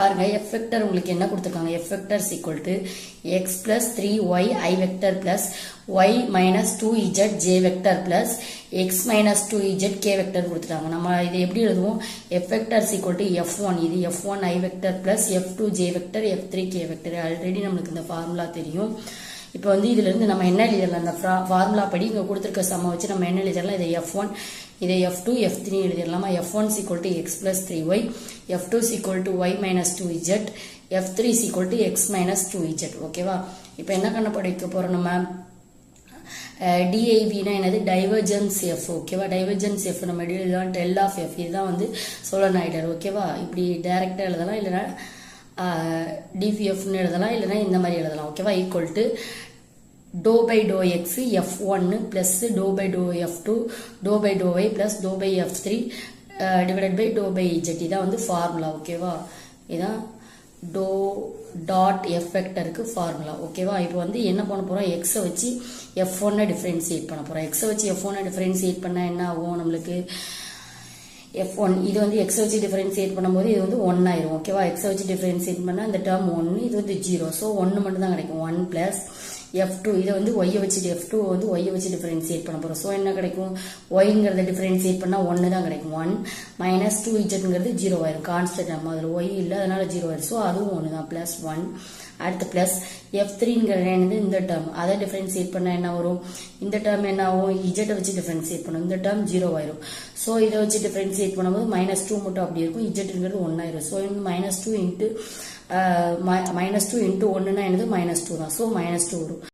பாருங்க f vector உங்களுக்கு என்ன கொடுத்திருக்காங்க f vector x plus 3y I vector plus y minus 2z j vector plus x minus 2z k vector கொடுத்துட்டாங்க. நம்ம இதை எப்படி எழுதுவோம்? f வெக்டர் f1 இது f1 I vector plus f2 j vector f3 k vector. Already நமக்கு இந்த formula தெரியும். இப்போ வந்து இதுல இருந்து நம்ம என்ன எழுதலாம்? அந்த ஃபார்முலா படி இங்க கொடுத்திருக்க சம வச்சு நம்ம என்ன எழுதலாம்? இதை f1 இதை f2 f3 எழுதிடலாமா? f1 x plus 3y f2 y minus 2z f3 x minus 2z. ஓகேவா? இப்போ என்ன கண்டுபிடிக்க போறோம் நம்ம? div னா என்னது? Divergence f. ஓகேவா? டைவர்ஜென்ஸ் f நம்ம எழுதலாம் del of f. இதுதான் வந்து சோலனாய்டர். ஓகேவா? இப்படி டைரக்டா எழுதலாம், இல்லனா dvf னு எழுதலாம், இல்லனா இந்த மாதிரி எழுதலாம். ஓகேவா? Equal to dou by dou x f1 plus dou by dou f2 dou by dou y plus dou by f3 divided by dou by z. இதான் வந்து ஃபார்முலா. ஓகேவா? இதான் dou dot f வெக்டருக்கு ஃபார்முலா. ஓகேவா? இப்போ வந்து என்ன பண்ண போறோம்? x வச்சு f1 டிஃபரன்ஷியேட் பண்ண போறோம். x வச்சு f1 டிஃபரன்ஷியேட் பண்ணா என்ன ஆகும் நம்மளுக்கு? f1 இது வந்து x வச்சு டிஃபரன்ஷியேட் பண்ணும்போது இது வந்து 1 ஆயிரும். ஓகேவா? x வச்சு டிஃபரன்ஷியேட் பண்ணா இந்த டேர்ம் 1, இது வந்து 0. சோ 1 மட்டும் தான் கிடைக்கும். 1 plus f2 இதை வந்து y வச்சு f2 வந்து y வச்சு டிஃபரன்ஷியேட் பண்ண போறோம். சோ என்ன கிடைக்கும்? y-ங்கறத டிஃபரன்ஷியேட் பண்ணா 1 தான் கிடைக்கும். 1 minus 2z-ங்கிறது 0 ஆயிரும். கான்ஸ்டன்ட் நம்ம அதுல y இல்ல, அதனால 0 ஆயிரும். சோ அதுவும் 1 தான். plus 1 அடுத்து பிளஸ் f3ங்கிறது என்னது? இந்த டேர்ம். அதை டிஃபரன்ஷியேட் பண்ணா என்ன வரும்? இந்த டேர்ம் என்ன ஆகும்? z வச்சு டிஃபரன்ஷியேட் பண்ணும். இந்த டேர்ம் 0 ஆயிரும். சோ இதை வச்சு டிஃபரன்ஷியேட் பண்ணும்போது -2 மட்டும் அப்படி இருக்கும். z-ங்கிறது 1 ஆயிரும். சோ -2 into -2 into 1 னா என்னது? -2 தான். சோ -2 வரும்.